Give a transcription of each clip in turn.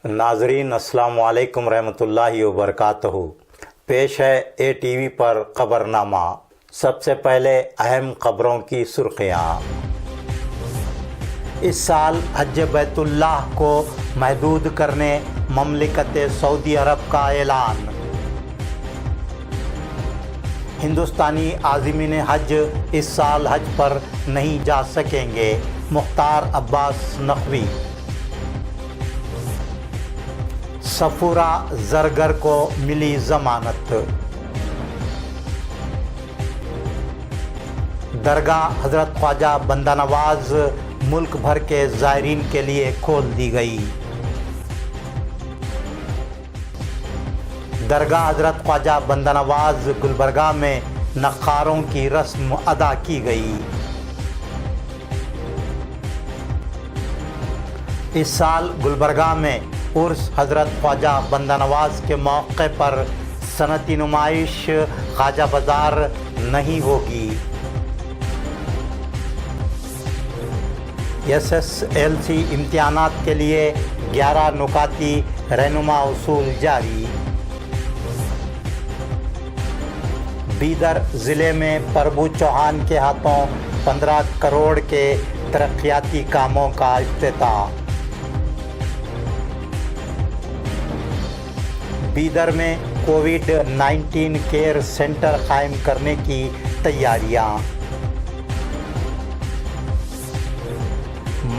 नाजरीन अस्सलाम वालेकुम रहमतुल्लाहि व बरकातहू। पेश है ATV पर खबरनामा। सबसे पहले अहम खबरों की सुर्खियाँ। इस साल हज बैतुल्लाह को महदूद करने ममलिकत सऊदी अरब का ऐलान। हिंदुस्तानी आज़मीन हज इस साल हज पर नहीं जा सकेंगे, मुख्तार अब्बास नकवी। सफूरा जरगर को मिली जमानत। दरगाह हजरत ख्वाजा बंदा नवाज मुल्क भर के ज़ायरीन के लिए खोल दी गई। दरगाह हजरत ख्वाजा बंदा नवाज गुलबर्गा में नक्कारों की रस्म अदा की गई। इस साल गुलबर्गा में उर्स हजरत ख्वाजा बंदा नवाज के मौके पर सनती नुमाइश ख्वाजा बाजार नहीं होगी। SSLC इम्तिहानात के लिए 11 नुकाती रहनुमा उसूल जारी। बीदर ज़िले में प्रभु चौहान के हाथों 15 करोड़ के तरक्याती कामों का इफ्तिताह। बीदर में कोविड-19 केयर सेंटर कायम करने की तैयारियां।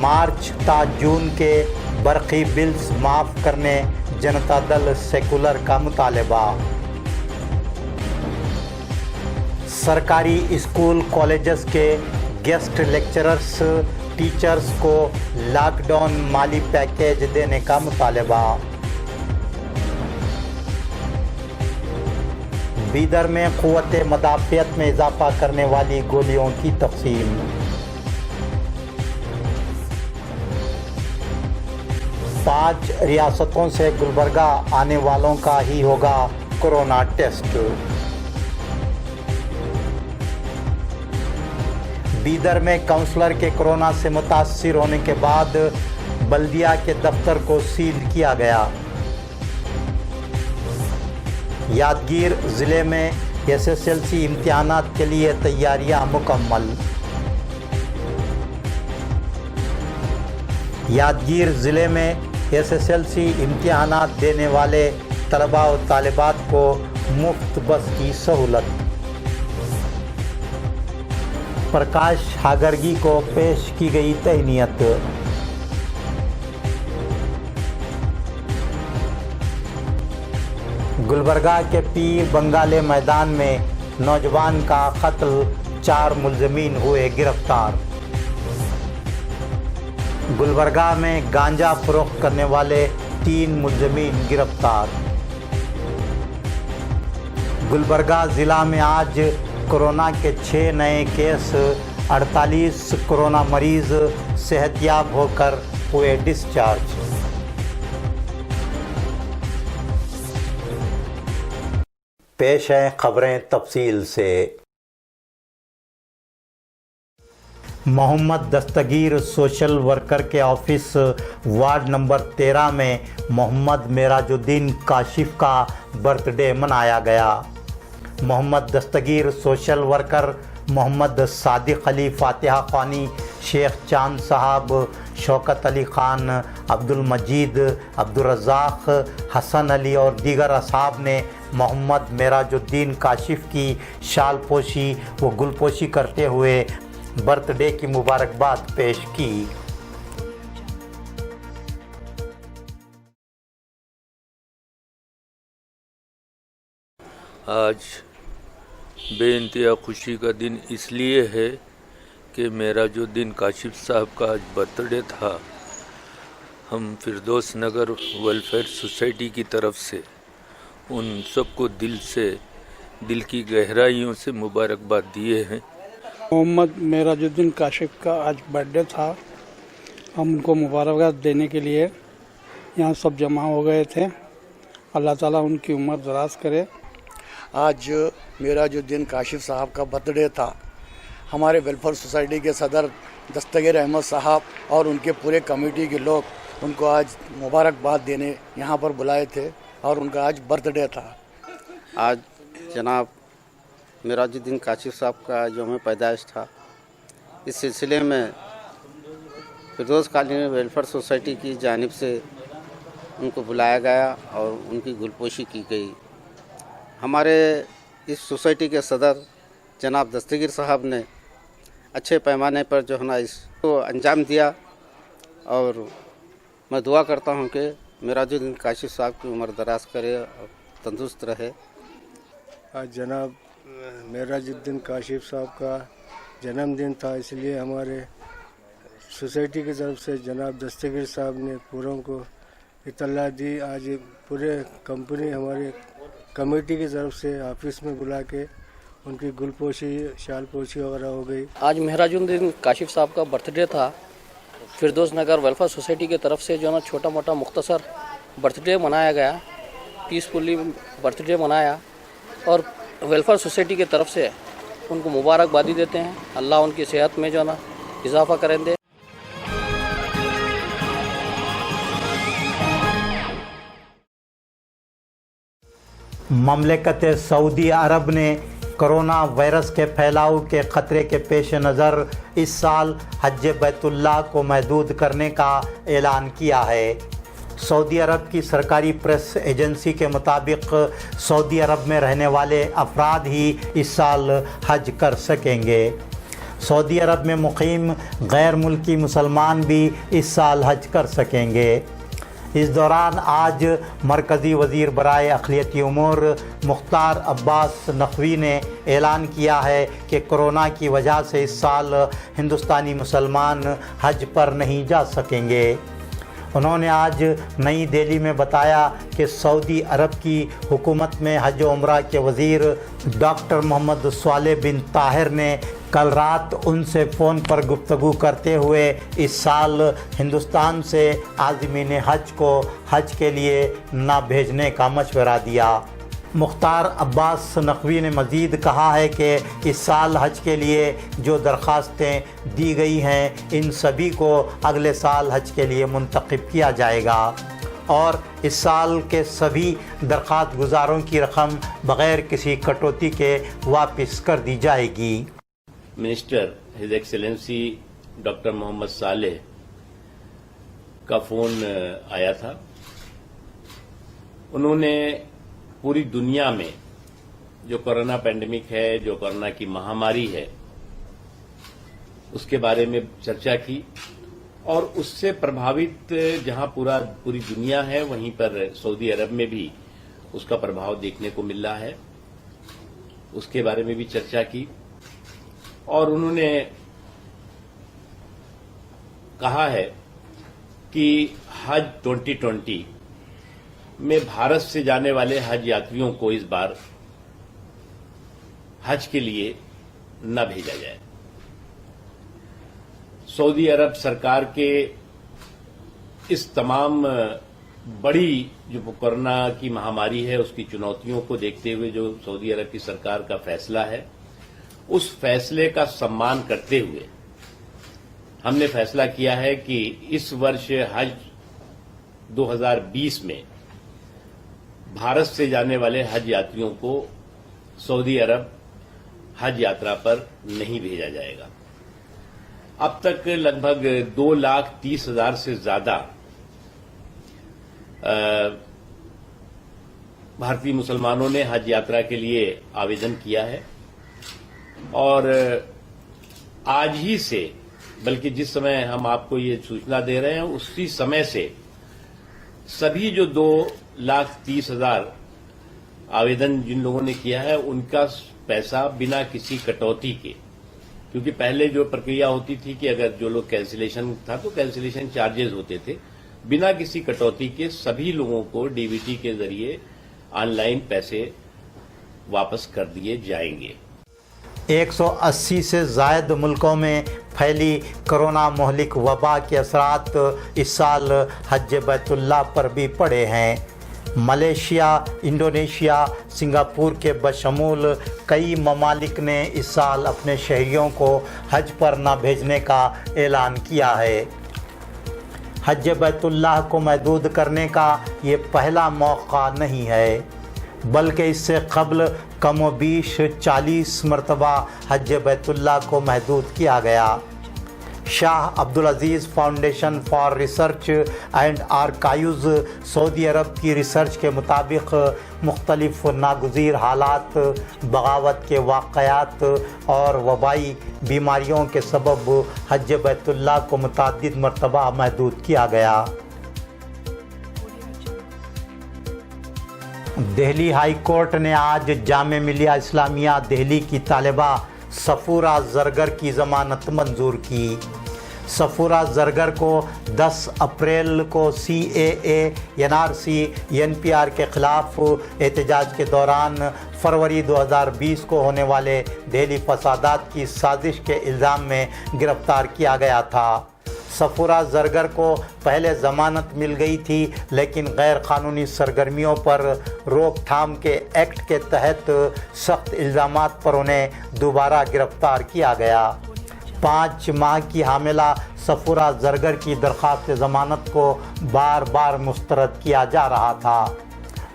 मार्च ता जून के बरक़ी बिल्स माफ़ करने जनता दल सेकुलर का मुतालबा। सरकारी स्कूल कॉलेजेस के गेस्ट लेक्चरर्स टीचर्स को लॉकडाउन माली पैकेज देने का मुतालबा। बीदर में क़ुव्वत मदाफ़ियत में इजाफ़ा करने वाली गोलियों की तक़सीम। पाँच रियासतों से गुलबर्गा आने वालों का ही होगा कोरोना टेस्ट। बीदर में काउंसलर के कोरोना से मुतासिर होने के बाद बल्दिया के दफ्तर को सील किया गया। यादगीर ज़िले में SSLC इम्तिहानात के लिए तैयारियां मुकम्मल। यादगीर ज़िले में SSLC इम्तिहानात देने वाले तलबा और तालिबात को मुफ्त बस की सहूलत। प्रकाश हागरगी को पेश की गई तहनीत। गुलबर्गा के पीर बंगाले मैदान में नौजवान का कत्ल, 4 मुल्ज़मीन हुए गिरफ्तार। गुलबर्गा में गांजा फरोख्त करने वाले 3 मुल्ज़मीन गिरफ्तार। गुलबर्गा ज़िला में आज कोरोना के 6 नए केस, 48 कोरोना मरीज़ सेहतयाब होकर हुए डिस्चार्ज। पेश हैं खबरें तफसील से। मोहम्मद दस्तगीर सोशल वर्कर के ऑफिस वार्ड नंबर 13 में मोहम्मद मेराजुद्दीन काशिफ का बर्थडे मनाया गया। मोहम्मद दस्तगीर सोशल वर्कर मोहम्मद सादिक अली फातिहा ख़ानी, शेख चांद साहब, शौकत अली ख़ान, अब्दुल मजीद, अब्दुल रज़ाक, हसन अली और दीगर असहाब ने मोहम्मद मेराजुद्दीन काशिफ की शाल पोशी व गुलपोशी करते हुए बर्थडे की मुबारकबाद पेश की। आज बेइंतहा खुशी का दिन इसलिए है कि मेराजुद्दीन काशिफ साहब का आज बर्थडे था। हम फिरदौस नगर वेलफेयर सोसाइटी की तरफ से उन सबको दिल की गहराइयों से मुबारकबाद दिए हैं। मोहम्मद मेराजुद्दीन काशिफ का आज बर्थडे था। हम उनको मुबारकबाद देने के लिए यहाँ सब जमा हो गए थे। अल्लाह ताला उनकी उम्र दराज करे। आज मेराजुद्दीन काशिफ साहब का बर्थडे था। हमारे वेलफेयर सोसाइटी के सदर दस्तगीर अहमद साहब और उनके पूरे कमेटी के लोग उनको आज मुबारकबाद देने यहाँ पर बुलाए थे और उनका आज बर्थडे था। आज जनाब मेराजुद्दीन काशिफ साहब का यौम पैदाइश था। इस सिलसिले में फिरदौस कॉलोनी वेलफेयर सोसाइटी की जानिब से उनको बुलाया गया और उनकी गुलपोशी की गई। हमारे इस सोसाइटी के सदर जनाब दस्तगीर साहब ने अच्छे पैमाने पर जो है ना इसको अंजाम दिया और मैं दुआ करता हूँ कि मेराजुद्दीन काशिफ साहब की उम्र दराज करे और तंदुरुस्त रहे। आज जनाब मेराजुद्दीन काशिफ साहब का जन्मदिन था, इसलिए हमारे सोसाइटी की तरफ से जनाब दस्तगीर साहब ने पूरों को इत्तला दी। आज पूरे कंपनी हमारे कमेटी की तरफ से ऑफिस में बुला के उनकी गुलपोशी शालपोशी वगैरह हो गई। आज मेराजुद्दीन काशिफ साहब का बर्थडे था। फिरदौस नगर वेलफेयर सोसाइटी की तरफ से जो ना छोटा मोटा मुख्तसर बर्थडे मनाया गया, पीसफुली बर्थडे मनाया और वेलफेयर सोसाइटी की तरफ से उनको मुबारकबादी देते हैं। अल्लाह उनकी सेहत में जो ना इजाफा करें दे। ममलकत सऊदी अरब ने कोरोना वायरस के फैलाव के ख़तरे के पेश नज़र इस साल हज बैतुल्लाह को महदूद करने का ऐलान किया है। सऊदी अरब की सरकारी प्रेस एजेंसी के मुताबिक सऊदी अरब में रहने वाले अफराद ही इस साल हज कर सकेंगे। सऊदी अरब में मुकीम गैर मुल्की मुसलमान भी इस साल हज कर सकेंगे। इस दौरान आज मरकज़ी वज़ीर बराए अक़लियती उमूर मुख्तार अब्बास नक़वी ने ऐलान किया है कि कोरोना की वजह से इस साल हिंदुस्तानी मुसलमान हज पर नहीं जा सकेंगे। उन्होंने आज नई दिल्ली में बताया कि सऊदी अरब की हुकूमत में हज व उम्रा के वज़ीर डॉक्टर मोहम्मद स्वालेह बिन ताहिर ने कल रात उनसे फ़ोन पर गुफ्तगू करते हुए इस साल हिंदुस्तान से आज़मीन हज को हज के लिए न भेजने का मशवरा दिया। मुख्तार अब्बास नक़वी ने मज़ीद कहा है कि इस साल हज के लिए जो दरख्वास्तें दी गई हैं इन सभी को अगले साल हज के लिए मुंतखब किया जाएगा और इस साल के सभी दरख्वास्त गुज़ारों की रकम बग़ैर किसी कटौती के वापस कर दी जाएगी। Minister his excellency doctor Mohammad Saleh का फ़ोन आया था। उन्होंने पूरी दुनिया में जो कोरोना पैंडेमिक है, जो कोरोना की महामारी है, उसके बारे में चर्चा की और उससे प्रभावित जहां पूरी दुनिया है वहीं पर सऊदी अरब में भी उसका प्रभाव देखने को मिल रहा है, उसके बारे में भी चर्चा की। और उन्होंने कहा है कि हज 2020 में भारत से जाने वाले हज यात्रियों को इस बार हज के लिए न भेजा जाए। सऊदी अरब सरकार के इस तमाम बड़ी जो कोरोना की महामारी है उसकी चुनौतियों को देखते हुए जो सऊदी अरब की सरकार का फैसला है, उस फैसले का सम्मान करते हुए हमने फैसला किया है कि इस वर्ष हज 2020 में भारत से जाने वाले हज यात्रियों को सऊदी अरब हज यात्रा पर नहीं भेजा जाएगा। अब तक लगभग 2,30,000 से ज्यादा भारतीय मुसलमानों ने हज यात्रा के लिए आवेदन किया है और आज ही से, बल्कि जिस समय हम आपको ये सूचना दे रहे हैं उसी समय से सभी जो 2,30,000 आवेदन जिन लोगों ने किया है उनका पैसा बिना किसी कटौती के, क्योंकि पहले जो प्रक्रिया होती थी कि अगर जो लोग कैंसिलेशन था तो कैंसिलेशन चार्जेस होते थे, बिना किसी कटौती के सभी लोगों को डीबीटी के जरिए ऑनलाइन पैसे वापस कर दिए जाएंगे। 180 से ज़ायद मुल्कों में फैली कोरोना मोहलिक वबा के असरात इस साल हज बैतुल्लाह पर भी पड़े हैं। मलेशिया, इंडोनेशिया, सिंगापुर के बशमूल कई ममालिक ने इस साल अपने शहरियों को हज पर न भेजने का ऐलान किया है। حج بیت اللہ کو محدود کرنے کا یہ پہلا موقع نہیں ہے، بلکہ اس سے قبل کم و بیش 40 مرتبہ حج بیت اللہ کو محدود کیا گیا۔ شاہ Abdulaziz foundation for research and archives سعودی عرب کی ریسرچ کے مطابق مختلف ناگزیر حالات، بغاوت کے واقعات اور وبائی بیماریوں کے سبب حج بیت اللہ کو متعدد مرتبہ محدود کیا گیا۔ دہلی ہائی کورٹ نے آج جامعہ ملیہ اسلامیہ دہلی کی طالبہ صفورہ زرگر کی ضمانت منظور کی۔ صفورہ زرگر کو 10 اپریل کو CAA NRC NPR کے خلاف احتجاج کے دوران فروری 2020 کو ہونے والے دہلی فسادات کی سازش کے الزام میں گرفتار کیا گیا تھا۔ صفورہ زرگر کو پہلے ضمانت مل گئی تھی، لیکن غیر قانونی سرگرمیوں پر روک تھام کے ایکٹ کے تحت سخت الزامات پر انہیں دوبارہ گرفتار کیا گیا۔ 5 ماہ کی حاملہ صفورہ زرگر کی درخواست ضمانت کو بار بار مسترد کیا جا رہا تھا۔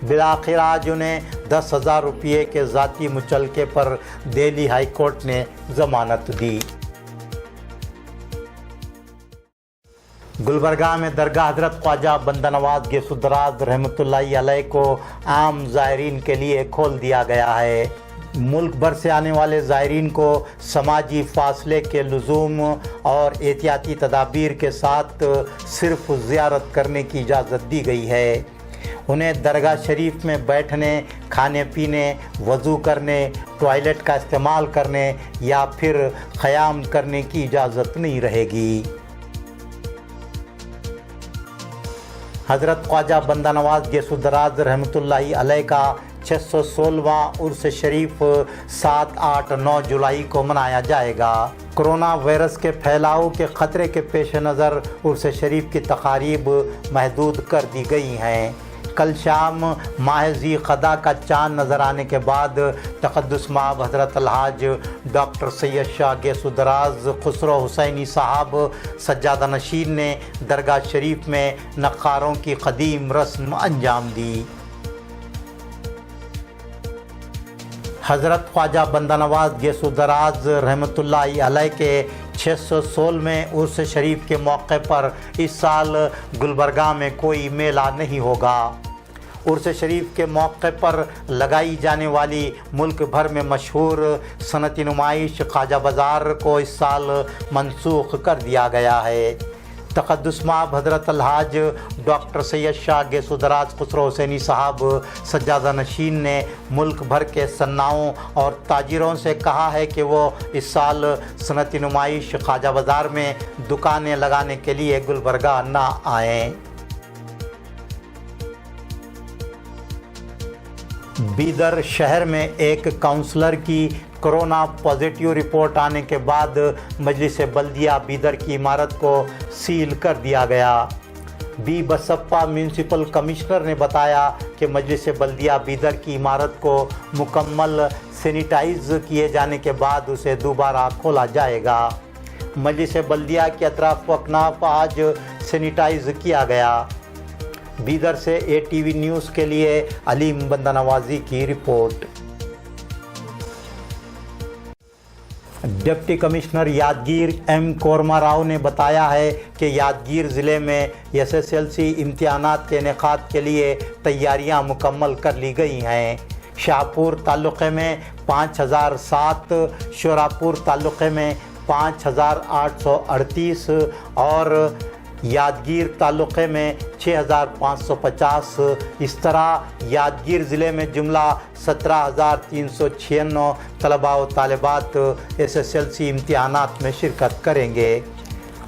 بالآخر آج انہیں 10,000 روپے کے ذاتی مچلکے پر دہلی ہائی کورٹ نے ضمانت دی۔ گلبرگہ میں درگاہ حضرت خواجہ بندہ نواز گیس الدراز رحمۃ اللہ علیہ کو عام زائرین کے لیے کھول دیا گیا ہے۔ ملک بھر سے آنے والے زائرین کو سماجی فاصلے کے لزوم اور احتیاطی تدابیر کے ساتھ صرف زیارت کرنے کی اجازت دی گئی ہے۔ انہیں درگاہ شریف میں بیٹھنے، کھانے پینے، وضو کرنے، ٹوائلٹ کا استعمال کرنے یا پھر قیام کرنے کی اجازت نہیں رہے گی۔ حضرت خواجہ بندہ نواز گیس الدراز رحمۃ اللہ علیہ کا 616واں عرس شریف 7، 8، 9 جولائی کو منایا جائے گا۔ کرونا وائرس کے پھیلاؤ کے خطرے کے پیش نظر عرس شریف کی تقاریب محدود کر دی گئی ہیں۔ کل شام ماہ ذی قعدہ کا چاند نظر آنے کے بعد تقدس مآب حضرت الحاج ڈاکٹر سید شاہ گیس الدراز خسرو حسینی صاحب سجادہ نشین نے درگاہ شریف میں نقاروں کی قدیم رسم انجام دی۔ حضرت خواجہ بندہ نواز گیس الدراز رحمۃ اللہ علیہ کے 616ویں عرس شریف کے موقع پر اس سال گلبرگہ میں کوئی میلہ نہیں ہوگا۔ عرس شریف کے موقع پر لگائی جانے والی ملک بھر میں مشہور صنعتی نمائش خواجہ بازار کو اس سال منسوخ کر دیا گیا ہے۔ تقدس مآب حضرت الحاج ڈاکٹر سید شاہ گیس الدراز خسرو حسینی صاحب سجادہ نشین نے ملک بھر کے صناعوں اور تاجروں سے کہا ہے کہ وہ اس سال صنعتی نمائش خواجہ بازار میں دکانیں لگانے کے لیے گلبرگہ نہ آئیں۔ بیدر شہر میں ایک کاؤنسلر کی کرونا پازیٹیو رپورٹ آنے کے بعد مجلس بلدیہ بیدر کی عمارت کو سیل کر دیا گیا۔ بی بسپا میونسپل کمشنر نے بتایا کہ مجلس بلدیہ بیدر کی عمارت کو مکمل سینیٹائز کیے جانے کے بعد اسے دوبارہ کھولا جائے گا۔ مجلس بلدیہ کے اطراف و اکناف آج سینیٹائز کیا گیا۔ بیدر سے ATV نیوز کے لیے علیم بندہ نوازی کی رپورٹ۔ Deputy commissioner Yadgir M Kurma Rao نے بتایا ہے کہ یادگیر ضلع میں SSLC امتحانات کے انعقاد کے لیے تیاریاں مکمل کر لی گئی ہیں۔ شاہپور تعلقے میں 5007، شوراپور تعلقے میں 5838 اور یادگیر تعلقے میں 6550۔ اس طرح یادگیر ضلع میں جملہ 17396 طلباء و طالبات SSLC امتحانات میں شرکت کریں گے۔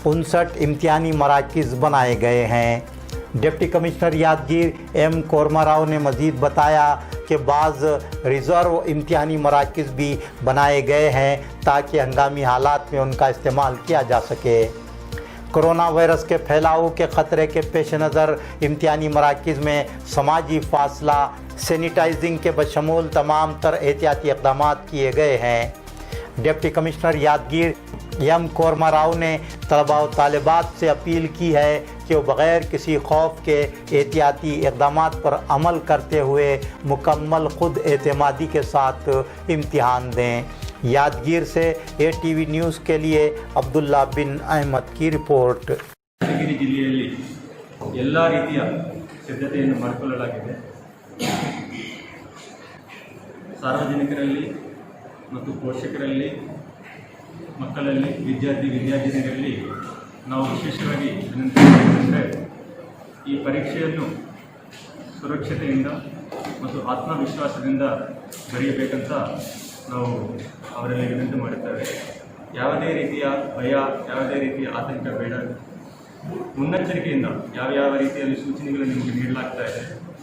59 امتحانی مراکز بنائے گئے ہیں۔ Deputy commissioner Yadgir M Kurma Rao نے مزید بتایا کہ بعض ریزرو امتحانی مراکز بھی بنائے گئے ہیں تاکہ ہنگامی حالات میں ان کا استعمال کیا جا سکے۔ کرونا وائرس کے پھیلاؤ کے خطرے کے پیش نظر امتحانی مراکز میں سماجی فاصلہ، سینیٹائزنگ کے بشمول تمام تر احتیاطی اقدامات کیے گئے ہیں۔ Deputy commissioner Yadgir M Kurma Rao ने तलबा व तालिबात से अपील की है कि वो बग़ैर किसी खौफ के एहतियाती इक़दामात पर अमल करते हुए मुकम्मल ख़ुद एतमादी के साथ इम्तिहान दें। यादगीर से ATV न्यूज़ के लिए अब्दुल्ला बिन अहमद की रिपोर्ट। ಯಾದಗಿರಿ ಜಿಲ್ಲೆಯಲ್ಲಿ ಎಲ್ಲ ರೀತಿಯ ಸಿದ್ಧತೆಯನ್ನು ಮಾಡಿಕೊಳ್ಳಲಾಗಿದೆ. ಸಾರ್ವಜನಿಕರಲ್ಲಿ ಮತ್ತು ಪೋಷಕರಲ್ಲಿ, ಮಕ್ಕಳಲ್ಲಿ, ವಿದ್ಯಾರ್ಥಿನಿಯರಲ್ಲಿ ನಾವು ವಿಶೇಷವಾಗಿ ವಿನಂತಿ ಮಾಡಿಕೊಂಡರೆ ಈ ಪರೀಕ್ಷೆಯನ್ನು ಸುರಕ್ಷತೆಯಿಂದ ಮತ್ತು ಆತ್ಮವಿಶ್ವಾಸದಿಂದ ಬರೆಯಬೇಕಂತ ನಾವು ಅವರಲ್ಲಿ ವಿನಂತಿ ಮಾಡುತ್ತೇವೆ. ಯಾವುದೇ ರೀತಿಯ ಭಯ, ಯಾವುದೇ ರೀತಿಯ ಆತಂಕ ಬೇಡ. ಮುನ್ನೆಚ್ಚರಿಕೆಯಿಂದ ಯಾವ ರೀತಿಯಲ್ಲಿ ಸೂಚನೆಗಳು ನಿಮಗೆ ನೀಡಲಾಗ್ತಾ ಇದೆ,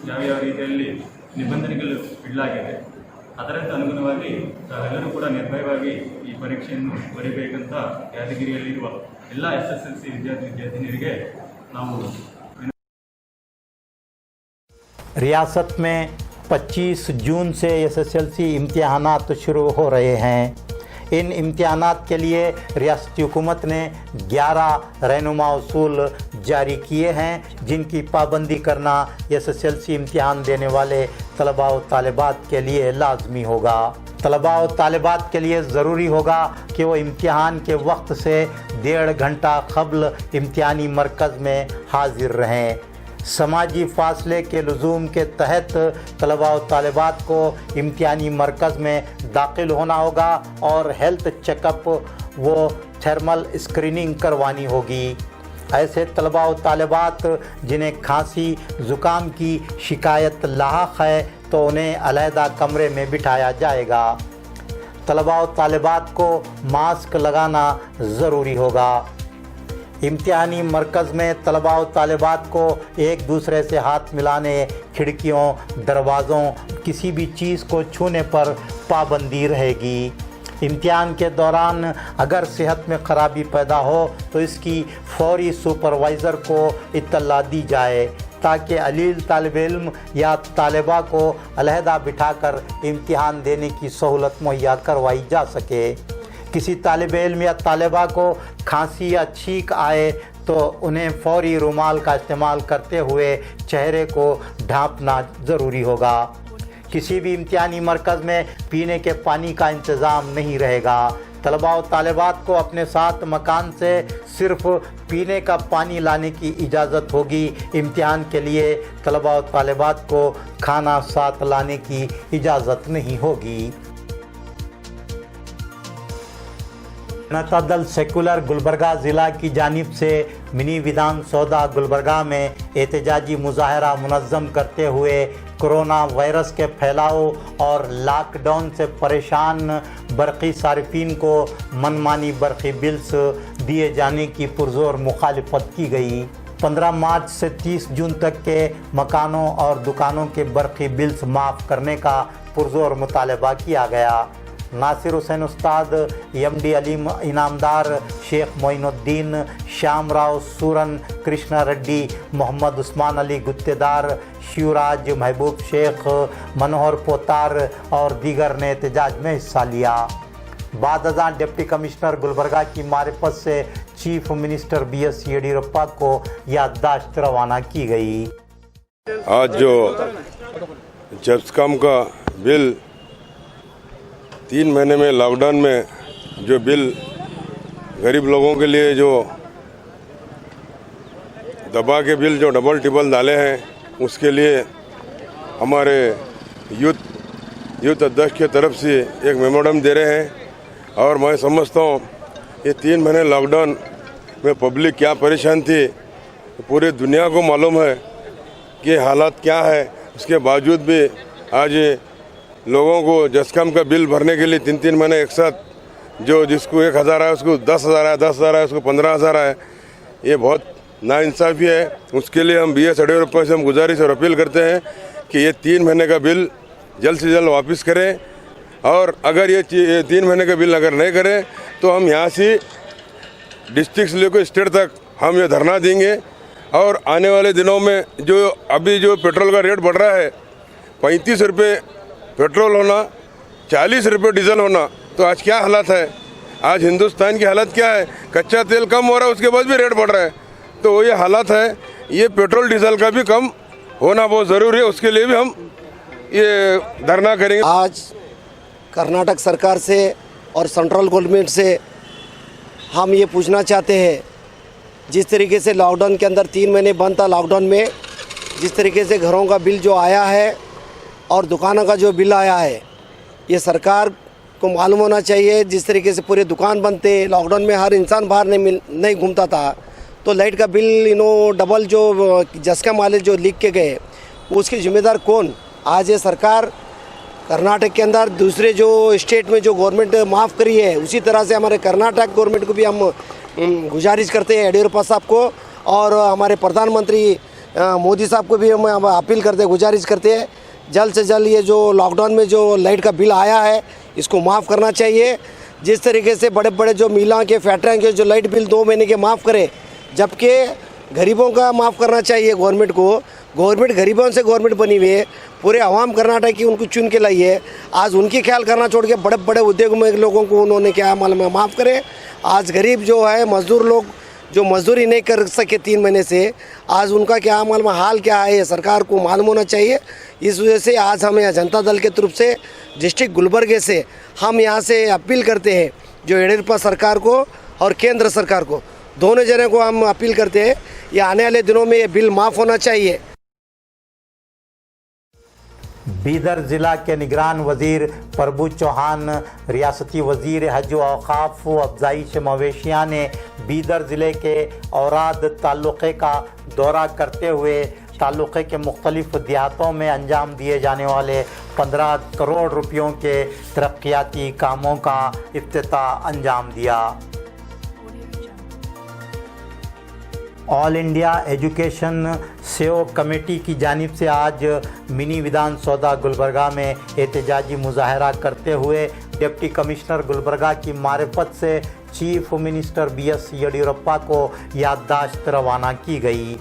ಯಾವ ರೀತಿಯಲ್ಲಿ ನಿಬಂಧನೆಗಳು ಇಡಲಾಗಿದೆ, ಅದರಂತೆ ಅನುಗುಣವಾಗಿ ತಾವೆಲ್ಲರೂ ಕೂಡ ನಿರ್ಭಯವಾಗಿ ಈ ಪರೀಕ್ಷೆಯನ್ನು ಬರೀಬೇಕಂತ ಯಾದಗಿರಿಯಲ್ಲಿರುವ ಎಲ್ಲ SSLC ವಿದ್ಯಾರ್ಥಿನಿಯರಿಗೆ ನಾವು रियासत में 25 जून से SSLC इम्तिहानात शुरू हो रहे हैं। इन इम्तिहानात के लिए रियासती हुकूमत ने 11 रहनुमा उसूल जारी किए हैं, जिनकी पाबंदी करना SSLC इम्तिहान देने वाले तलबा व तालिबात के लिए लाजमी होगा। तलबा व तालिबात के लिए ज़रूरी होगा कि वो इम्तिहान के वक्त से 1.5 घंटा क़ब्ल इम्तिहानी मरकज़ में हाजिर रहें। समाजी फासले के लज़ूम के तहत तलबा व तालिबात को इम्तिहानी मरकज़ में दाखिल होना होगा और हेल्थ चेकअप व थर्मल स्क्रीनिंग करवानी होगी। ऐसे तलबा व तालिबात जिन्हें खांसी ज़ुकाम की शिकायत लाहक है तो उन्हें अलहदा कमरे में बिठाया जाएगा। तलबा व तालिबात को मास्क लगाना ज़रूरी होगा। इम्तिहानी मरकज़ में तलबा व तालिबात को एक दूसरे से हाथ मिलाने, खिड़कियों, दरवाज़ों, किसी भी चीज़ को छूने पर पाबंदी रहेगी। इम्तिहान के दौरान अगर सेहत में ख़राबी पैदा हो तो इसकी फ़ौरी सुपरवाइज़र को इत्तला दी जाए ताकि अलील तालिब इल्म या तालिबा को अलहदा बिठाकर इम्तिहान देने की सहूलत मुहैया करवाई जा सके। किसी तालिब इल्म या तालिबा को खांसी या छींक आए तो उन्हें फ़ौरी रुमाल का इस्तेमाल करते हुए चेहरे को ढांपना ज़रूरी होगा। किसी भी इम्तिहानी मरकज़ में पीने के पानी का इंतज़ाम नहीं रहेगा। तलबा व तालिबात को अपने साथ मकान से सिर्फ़ पीने का पानी लाने की इजाज़त होगी। इम्तिहान के लिए तलबा व तालिबात को खाना साथ लाने की इजाज़त नहीं होगी। जनता दल सेकुलर गुलबर्गा ज़िला की जानिब से मिनी विधान सौदा गुलबर्गा में एहतजाजी मुजाहरा मुनज़्ज़म करते हुए कोरोना वायरस के फैलाव और लॉकडाउन से परेशान बरक़ी सारिफिन को मनमानी बरक़ी बिल्स दिए जाने की पुरज़ोर मुखालिफत की गई। 15 मार्च से 30 जून तक के मकानों और दुकानों के बरक़ी बिल्स माफ़ करने का पुरज़ोर मुतालबा किया गया। नासिर हुसैन उस्ताद, MD अलीम इनामदार, शेख मोइनुद्दीन, श्याम राव सूरन, कृष्णा रेड्डी, मोहम्मद उस्मान अली गुत्तेदार, शिवराज, महबूब शेख, मनोहर पोतार और दीगर ने एहतजाज में हिस्सा लिया। बाद अज़ां डिप्टी कमिश्नर गुलबर्गा की मारिफत से चीफ मिनिस्टर BS येडियुरप्पा को याददाश्त रवाना की गई। आज जो जब्सकॉम का बिल 3 महीने में लॉकडाउन में जो बिल गरीब लोगों के लिए जो दबा के बिल जो डबल टिबल डाले हैं, उसके लिए हमारे यूथ अध्यक्ष की तरफ से एक मेमोरेंडम दे रहे हैं। और मैं समझता हूँ ये 3 महीने लॉकडाउन में पब्लिक क्या परेशान थी, पूरी दुनिया को मालूम है कि हालात क्या है। उसके बावजूद भी आज लोगों को जस्कम का बिल भरने के लिए 3 महीने एक साथ जो जिसको 1,000 है उसको 10,000 है, 10,000 है उसको 15,000 है, ये बहुत नाइंसाफ़ी है। उसके लिए हम BS येडियुरप्पा से हम गुजारिश और अपील करते हैं कि ये 3 महीने का बिल जल्द से जल्द वापस करें। और अगर ये 3 महीने का बिल अगर नहीं करें तो हम यहाँ से डिस्ट्रिक्ट से लेकर स्टेट तक हम ये धरना देंगे। और आने वाले दिनों में जो अभी जो पेट्रोल का रेट बढ़ रहा है, 35 रुपये पेट्रोल होना, 40 रुपये डीजल होना, तो आज क्या हालात है। आज हिंदुस्तान की हालत क्या है, कच्चा तेल कम हो रहा है उसके बाद भी रेट बढ़ रहा है। तो ये हालत है, ये पेट्रोल डीजल का भी कम होना बहुत ज़रूरी है, उसके लिए भी हम ये धरना करेंगे। आज कर्नाटक सरकार से और सेंट्रल गवर्नमेंट से हम ये पूछना चाहते हैं, जिस तरीके से लॉकडाउन के अंदर 3 महीने बंद था, लॉकडाउन में जिस तरीके से घरों का बिल जो आया है और दुकानों का जो बिल आया है, ये सरकार को मालूम होना चाहिए। जिस तरीके से पूरे दुकान बंद थे, लॉकडाउन में हर इंसान बाहर नहीं घूमता था, तो लाइट का बिल डबल जो जसका मालिक जो लिख के गए, उसके जिम्मेदार कौन? आज ये सरकार कर्नाटक के अंदर दूसरे जो स्टेट में जो गवर्नमेंट माफ़ करी है, उसी तरह से हमारे कर्नाटक गवर्नमेंट को भी हम गुजारिश करते हैं, येडियुरप्पा साहब को और हमारे प्रधानमंत्री मोदी साहब को भी हम अपील करते हैं, गुजारिश करते हैं, जल्द से जल्द ये जो लॉकडाउन में जो लाइट का बिल आया है इसको माफ़ करना चाहिए। जिस तरीके से बड़े बड़े जो मिलों के फैक्ट्रियों के जो लाइट बिल 2 महीने के माफ़ करे, जबकि गरीबों का माफ़ करना चाहिए गवर्नमेंट को। गवर्नमेंट गरीबों से गवर्नमेंट बनी हुई है, पूरे आवाम कर्नाटक की उनको चुन के लाई है। आज उनकी ख्याल करना छोड़ के बड़े बड़े उद्योग में लोगों को उन्होंने क्या मालूम है माफ़ करें। आज गरीब जो है मज़दूर लोग जो मजदूरी नहीं कर सके 3 महीने से, आज उनका क्या मालूम हाल क्या है, सरकार को मालूम होना चाहिए। इस वजह से आज हमें जनता दल के तरफ से डिस्ट्रिक्ट गुलबर्गे से हम यहाँ से अपील करते हैं, जो येडियुरप्पा सरकार को और केंद्र सरकार को, दोनों जने को हम अपील करते हैं, ये आने वाले दिनों में ये बिल माफ़ होना चाहिए। बीदर ज़िला के निगरान वज़ीर प्रभु चौहान, रियासती वज़ीर हज व औक़ाफ़ अफ़ज़ाइश मवेशियाँ ने बीदर ज़िले के औराद ताल्लुक़े का दौरा करते हुए ताल्लुक़े के मुख्तलिफ़ देहातों में अंजाम दिए जाने वाले 15 करोड़ रुपयों के तरक्याती कामों का इफ्तिताह अंजाम दिया। All India education save committee की जानिब से आज मिनी विधान सौदा गुलबर्गा में एहतजाजी मुजाहरा करते हुए डिप्टी कमिश्नर गुलबर्गा की मारिफत से चीफ मिनिस्टर BS येडियुरप्पा को याददाश्त रवाना की गई।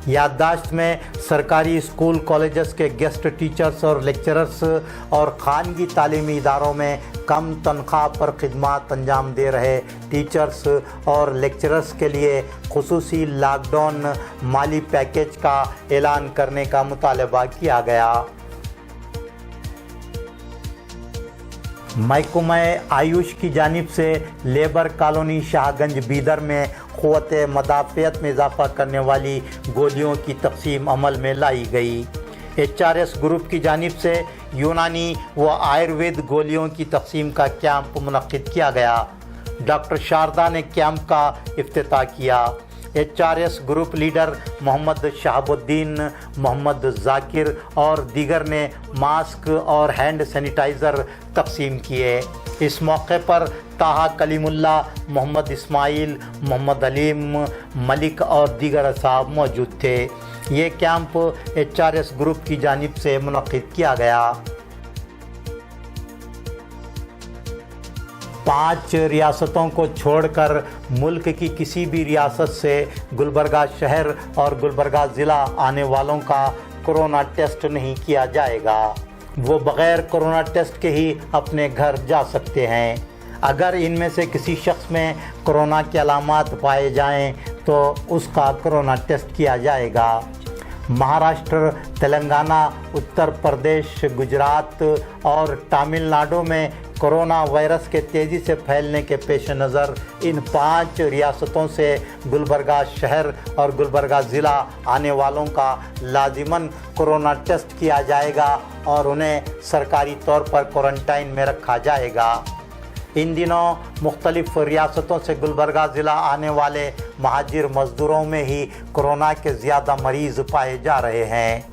याददाश्त में सरकारी स्कूल कॉलेजेस के गेस्ट टीचर्स और लेक्चरर्स और खानगी तालीमी इदारों में कम तनख्वाह पर खिदमत अंजाम दे रहे टीचर्स और लेक्चरर्स के लिए खुसूसी लॉकडाउन माली पैकेज का ऐलान करने का मुतालबा किया गया। महकमा आयुष की जानिब से लेबर कॉलोनी शाहगंज बीदर में क़ुव्वत मदाफ़ियत में इजाफ़ा करने वाली गोलियों की तक़सीम अमल में लाई गई। HRS ग्रुप की जानिब से यूनानी व आयुर्वेद गोलियों की तक़सीम का कैंप मुनक़्क़िद किया गया। डॉक्टर शारदा ने कैंप का इफ्तिताह किया। HRS group leader Mohammad Shahabuddin, Mohammad Zakir और दीगर ने मास्क और हैंड सैनिटाइज़र तक़सीम किए। इस मौके पर ताहा कलीमुल्ला, मोहम्मद इस्माइल, मोहम्मद अलीम, मलिक और दीगर असाब मौजूद थे। ये कैंप HRS ग्रुप की जानिब से मुनक़्क़िद किया गया। 5 रियासतों को छोड़कर मुल्क की किसी भी रियासत से गुलबर्गा शहर और गुलबर्गा ज़िला आने वालों का कोरोना टेस्ट नहीं किया जाएगा। वो बग़ैर कोरोना टेस्ट के ही अपने घर जा सकते हैं। अगर इनमें से किसी शख्स में कोरोना के अलामात पाए जाएं तो उसका कोरोना टेस्ट किया जाएगा। महाराष्ट्र, तेलंगाना, उत्तर प्रदेश, गुजरात और तमिलनाडु में कोरोना वायरस के तेज़ी से फैलने के पेश नज़र इन 5 रियासतों से गुलबर्गा शहर और गुलबर्गा ज़िला आने वालों का लाजिमन कोरोना टेस्ट किया जाएगा और उन्हें सरकारी तौर पर क्वारंटाइन में रखा जाएगा। इन दिनों मुख्तलिफ़ रियासतों से गुलबर्गा ज़िला आने वाले महाजिर मज़दूरों में ही कोरोना के ज़्यादा मरीज़ पाए जा रहे हैं।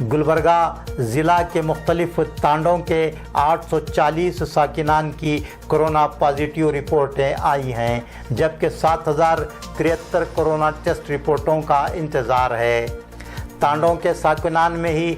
गुलबर्गा ज़िला के मुख्तलिफ़ तांडों के 840 साकिनान की कोरोना पॉजिटिव रिपोर्टें आई हैं, जबकि 7073 कोरोना टेस्ट रिपोर्टों का इंतज़ार है। तांडों के साकिनान में ही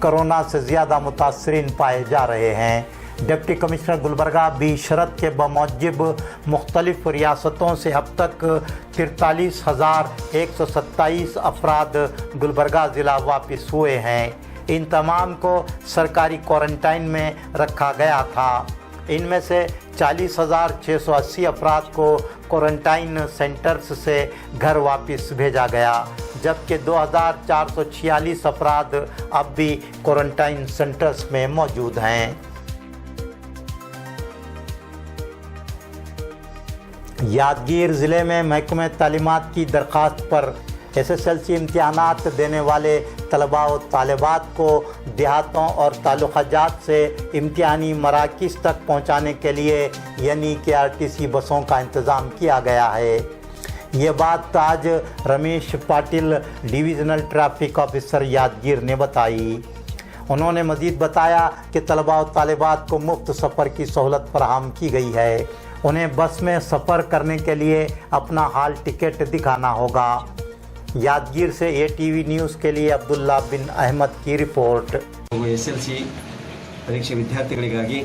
कोरोना से ज़्यादा मुतासरीन पाए जा रहे हैं। डिप्टी कमिश्नर गुलबर्गा बी शरत के बमौजिब मुख्तलिफ़ रियासतों से अब तक 43,127 अफराद गुलबर्गा ज़िला वापस हुए हैं। इन तमाम को सरकारी क्वारंटाइन में रखा गया था। इनमें से 40,680 अफराद को क्वारंटाइन सेंटर्स से घर वापस भेजा गया, जबकि 2,446 अफराद अब भी क्वारंटाइन सेंटर्स में मौजूद हैं। यादगीर ज़िले में महकमे तालीमात की दरख्वास्त पर SSLC इम्तिहानात देने वाले तलबा व तालिबात को देहातों और ताल्लुकात से इम्तिहानी मराकिज़ तक पहुँचाने के लिए यानी कि RTC बसों का इंतज़ाम किया गया है। ये बात आज Ramesh Patil divisional traffic officer Yadgir ने बताई। उन्होंने मज़ीद बताया कि तलबा व तालिबात को मुफ्त सफ़र की सहूलत फराहम की गई है। उन्हें बस में सफ़र करने के लिए अपना हाल टिकट दिखाना होगा। यादगीर से ATV न्यूज़ के लिए ಅಬ್ದುಲ್ಲಾ ಬಿನ್ ಅಹಮದ್ की रिपोर्ट। SSLC ಪರೀಕ್ಷೆ ವಿದ್ಯಾರ್ಥಿಗಳಿಗಾಗಿ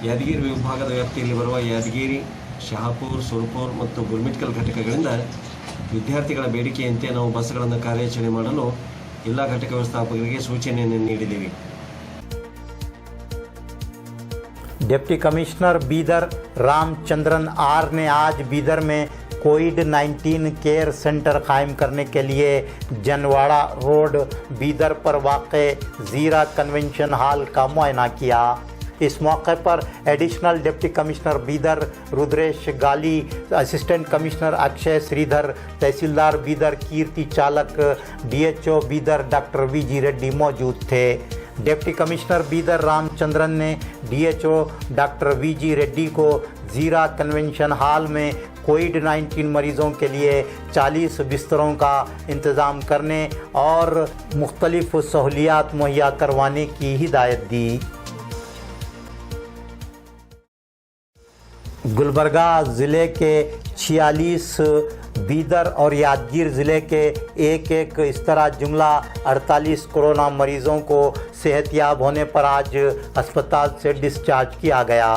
ಯಾದಗಿರಿ ವಿಭಾಗದ ವ್ಯಾಪ್ತಿಯಲ್ಲಿ ಬರುವ ಯಾದಗಿರಿ, ಶಹಾಪುರ, ಸುರಪುರ ಮತ್ತು ಗುಲ್ಮಿಟ್ಕಲ್ ಘಟಕಗಳಿಂದ ವಿದ್ಯಾರ್ಥಿಗಳ ಬೇಡಿಕೆಯಂತೆ ನಾವು ಬಸ್ಗಳನ್ನು ಕಾರ್ಯಾಚರಣೆ ಮಾಡಲು ಎಲ್ಲ ಘಟಕ ವ್ಯವಸ್ಥಾಪಕರಿಗೆ ಸೂಚನೆಯನ್ನು ನೀಡಿದ್ದೇವೆ। Deputy commissioner Bidar Ramachandran R ने आज बीदर में कोविड-19 केयर सेंटर कायम करने के लिए जनवाड़ा रोड बीदर पर वाक़े ज़ीरा कन्वेंशन हॉल का मुआयना किया। इस मौके पर additional deputy commissioner Bidar Rudresh गाली, असिस्टेंट कमिश्नर अक्षय श्रीधर, तहसीलदार बीदर कीर्ति चालक, DHO Bidar doctor VG Reddy मौजूद थे। डिप्टी कमिश्नर बीदर रामचंद्रन ने DHO डॉक्टर VG रेड्डी को ज़ीरा कन्वेंशन हॉल में कोविड-19 मरीज़ों के लिए 40 बिस्तरों का इंतज़ाम करने और मुख्तलिफ़ सहूलियात मुहैया करवाने की हिदायत दी। गुलबर्गा ज़िले के 46, बीदर और यादगीर ज़िले के एक इस तरह जुमला 48 कोरोना मरीज़ों को सेहतयाब होने पर आज अस्पताल से डिस्चार्ज किया गया।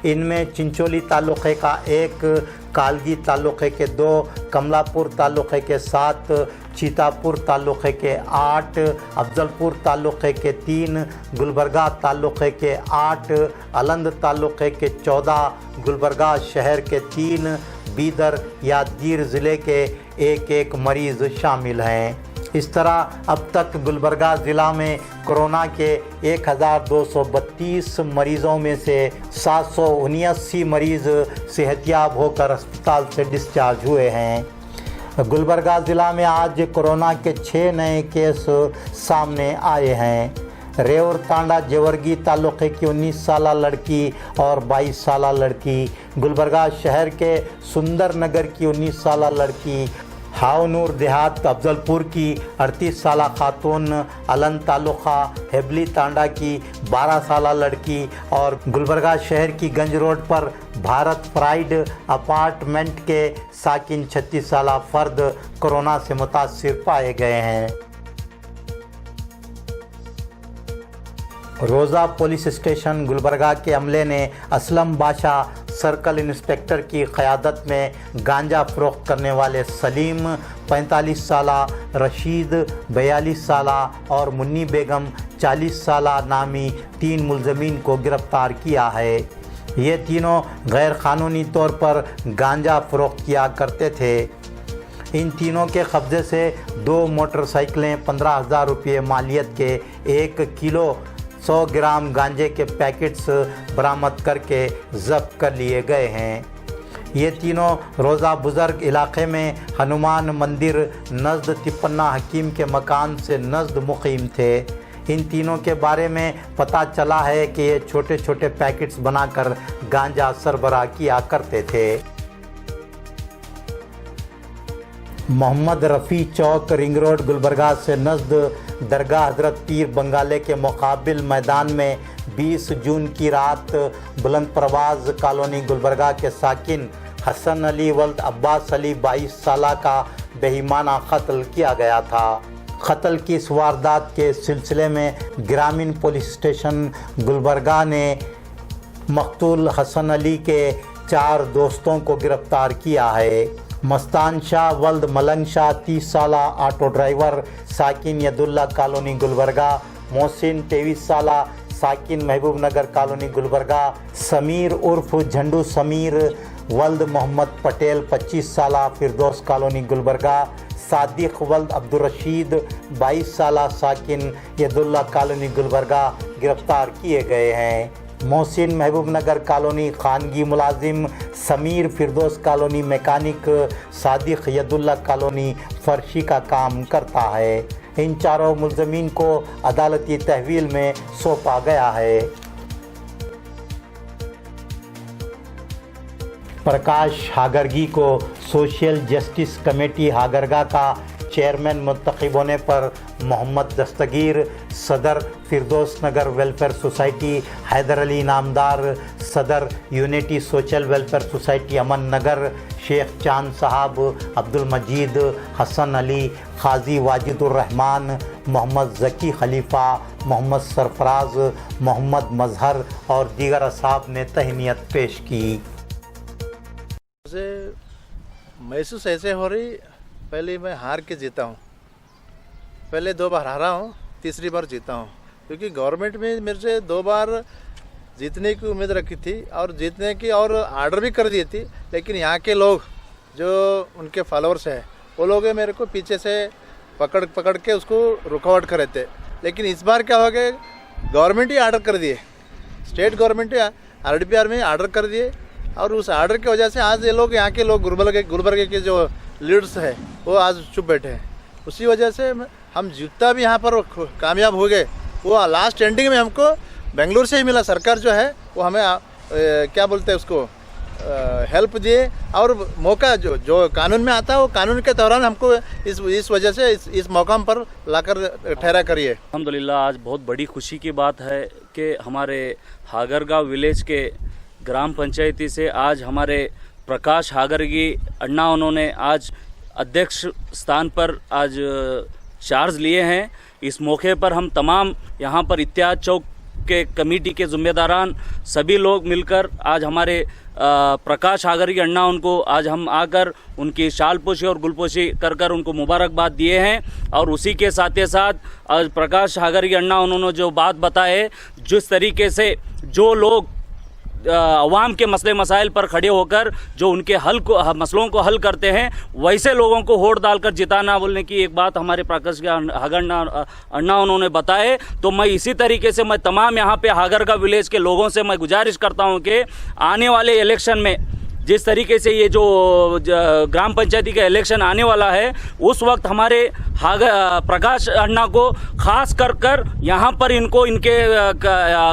इनमें चिंचोली तालुक़े का 1, कालगी तालुक़े के 2, कमलापुर तालुक़े के 7, चीतापुर तालुक़े के 8, अफजलपुर तालुक़े के 3, गुलबर्गा तालुक़े के 8, अलंद तालुक़े के 14, गुलबर्गा शहर के 3, बीदर यादगीर ज़िले के एक मरीज़ शामिल हैं। इस तरह अब तक गुलबर्गा ज़िला में कोरोना के 1,232 मरीज़ों में से 779 मरीज़ सेहतयाब होकर अस्पताल से डिस्चार्ज हुए हैं। गुलबर्गा ज़िला में आज कोरोना के 6 नए केस सामने आए हैं। रेवर तांडा जेवर्गी तालुक़े की 19 साला लड़की और 22 साला लड़की, गुलबर्गा शहर के सुंदर नगर की 19 साला लड़की, हावनूर देहात अफजलपुर की 38 साला खातून, अलंद तालुका हेबली तांडा की 12 साला लड़की और गुलबर्गा शहर की गंज रोड पर भारत प्राइड अपार्टमेंट के साकिन 36 साला फ़र्द कोरोना से मुतासिर पाए गए हैं। रोज़ा पुलिस स्टेशन गुलबर्गा के अमले ने असलम बादशाह सर्कल इंस्पेक्टर की क़यादत में गांजा फ़रोख्त करने वाले सलीम 45 साला, रशीद 42 साला और मुन्नी बेगम 40 साला नामी 3 मुलज़मीन को गिरफ़्तार किया है। ये तीनों गैर क़ानूनी तौर पर गांजा फ़रोख्त किया करते थे। इन तीनों के कब्ज़े से 2 मोटरसाइकिलें, 15,000 रुपये मालियत के 1 किलो 100 ग्राम गांजे के पैकेट्स बरामद करके ज़ब्त कर लिए गए हैं। ये तीनों रोज़ा बुज़ुर्ग इलाक़े में हनुमान मंदिर नज़द तिप्पन्ना हकीम के मकान से नज़द मुक़ीम थे। इन तीनों के बारे में पता चला है कि ये छोटे छोटे पैकेट्स बनाकर गांजा सरबराह किया करते थे। मोहम्मद रफ़ी चौक रिंग रोड गुलबर्गा से नज़द दरगाह हज़रत पीर बंगाले के मुकाबिल मैदान में 20 जून की रात बुलंद परवाज़ कॉलोनी गुलबर्गा के साकिन हसन अली वल्द अब्बास अली 22 साला का बेईमाना कत्ल किया गया था। कत्ल की इस वारदात के सिलसिले में ग्रामीण पुलिस स्टेशन गुलबर्गा ने मकतूल हसन अली के 4 दोस्तों को गिरफ़्तार किया है। मस्तान शाह वल्द मलंग शाह 30 साला ऑटो ड्राइवर साकिन यदुल्ला कॉलोनी गुलबर्गा, मोहसिन 23 साला साकिन महबूब नगर कॉलोनी गुलबर्गा, समीर उर्फ झंडू समीर वल्द मोहम्मद पटेल 25 साला फिरदौस कॉलोनी गुलबर्गा, सादिक वल्द अब्दुल रशीद 22 साला साकिन यदुल्ला कॉलोनी गुलबर्गा गिरफ्तार किए गए हैं। मोहसिन महबूब नगर कॉलोनी खानगी मुलाजिम, Sameer Firdaus colony mechanic, Sadiq Yadullah colony फर्शी का काम करता है। इन चारों मुलजमीन को अदालती तहवील में सौंपा गया है। प्रकाश हागरगी को सोशल जस्टिस कमेटी हागरगा का चेयरमैन मुंतखब होने पर मोहम्मद दस्तगीर, सदर फिरदौस नगर वेलफेयर सोसाइटी हैदर अली नामदार, सदर यूनिटी सोशल वेलफेयर सोसाइटी अमन नगर, शेख चांद साहब, अब्दुल मजीद, हसन अली, खाजी वाजिदुर रहमान, मोहम्मद ज़की खलीफा, मोहम्मद सरफराज, मोहम्मद मजहर और दीगर असहाब ने तहनीत पेश की। मुझे महसूस ऐसे हो रही, पहले मैं हार के जीता हूँ, पहले 2 बार हारा हूँ, तीसरी बार जीता हूँ, क्योंकि गवर्नमेंट में मेरे से 2 बार जीतने की उम्मीद रखी थी और जीतने की और आर्डर भी कर दी थी, लेकिन यहाँ के लोग जो उनके फॉलोअर्स हैं वो लोग मेरे को पीछे से पकड़ के उसको रुकावट कर रहे थे। लेकिन इस बार क्या हो गया, गवर्नमेंट ही आर्डर कर दिए, स्टेट गवर्नमेंट RDPR में आर्डर कर दिए और उस आर्डर की वजह से आज ये लोग, यहाँ के लोग, गुलबर्गे के जो लीडर्स है वो आज चुप बैठे हैं। उसी वजह से हम जितना भी यहाँ पर कामयाब हो गए, वो लास्ट एंडिंग में हमको बेंगलुरु से ही मिला। सरकार जो है वो हमें क्या बोलते हैं उसको, हेल्प दिए और मौका जो कानून में आता है वो कानून के दौरान हमको इस वजह से इस मौका पर लाकर ठहरा करिए। अल्हम्दुलिल्लाह आज बहुत बड़ी खुशी की बात है कि हमारे हागरगा विलेज के ग्राम पंचायती से आज हमारे प्रकाश हागरगी अन्ना उन्होंने आज अध्यक्ष स्थान पर आज चार्ज लिए हैं। इस मौके पर हम तमाम यहाँ पर इत्तेहाद चौक के कमेटी के ज़िम्मेदारान सभी लोग मिलकर आज हमारे प्रकाश हागरगी अन्ना उनको आज हम आकर उनकी शालपोशी और गुलपोशी कर उनको मुबारकबाद दिए हैं। और उसी के साथ ही साथ आज प्रकाश हागरगी अन्ना उन्होंने जो बात बताए, जिस तरीके से जो लोग अवाम के मसले मसाइल पर खड़े होकर जो उनके मसलों को हल करते हैं, वैसे लोगों को वोट डालकर जिताना बोलने की एक बात हमारे प्रकाश हागरगा अन्ना उन्होंने बताए। तो मैं इसी तरीके से मैं तमाम यहाँ पे हागरगा विलेज के लोगों से मैं गुजारिश करता हूँ कि आने वाले इलेक्शन में जिस तरीके से ये जो ग्राम पंचायती का इलेक्शन आने वाला है, उस वक्त हमारे प्रकाश अन्ना को खास कर यहाँ पर इनको इनके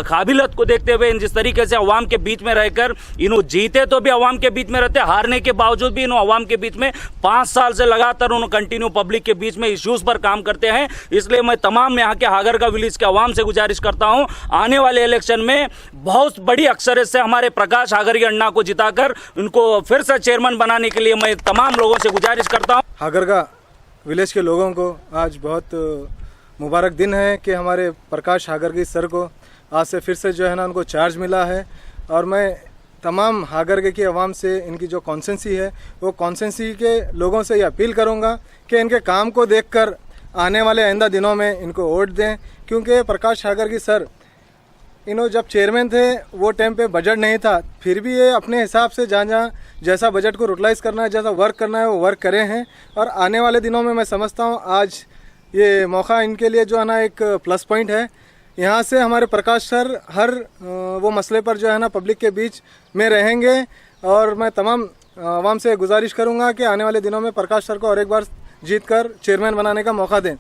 काबिलियत को देखते हुए जिस तरीके से अवाम के बीच में रहकर इन्हों जीते तो भी अवाम के बीच में रहते, हारने के बावजूद भी इन्हों अवाम के बीच में 5 साल से लगातार उन्होंने कंटिन्यू पब्लिक के बीच में इश्यूज़ पर काम करते हैं। इसलिए मैं तमाम यहाँ के हागरगा विलेज के अवाम से गुजारिश करता हूँ, आने वाले इलेक्शन में बहुत बड़ी अक्सरियत से हमारे प्रकाश हागरगी अन्ना को जिताकर उनको फिर से चेयरमैन बनाने के लिए मैं तमाम लोगों से गुजारिश करता हूं। हागरगा विलेज के लोगों को आज बहुत मुबारक दिन है कि हमारे प्रकाश हागरगी सर को आज से फिर से जो है ना उनको चार्ज मिला है। और मैं तमाम हागरगे की आवाम से इनकी जो कॉन्स्टिट्यूंसी है वो कॉन्स्टिट्यूंसी के लोगों से ये अपील करूंगा कि इनके काम को देखकर आने वाले आइंदा दिनों में इनको वोट दें, क्योंकि प्रकाश हागरगी सर इन्हों जब चेयरमैन थे वो टाइम पे बजट नहीं था, फिर भी ये अपने हिसाब से जहाँ जैसा बजट को यूटिलाइज करना है, जैसा वर्क करना है वो वर्क करे हैं। और आने वाले दिनों में मैं समझता हूँ आज ये मौका इनके लिए जो है ना एक प्लस पॉइंट है। यहाँ से हमारे प्रकाश सर हर वो मसले पर जो है ना पब्लिक के बीच में रहेंगे। और मैं तमाम आवाम से गुजारिश करूँगा कि आने वाले दिनों में प्रकाश सर को और एक बार जीत कर चेयरमैन बनाने का मौका दें।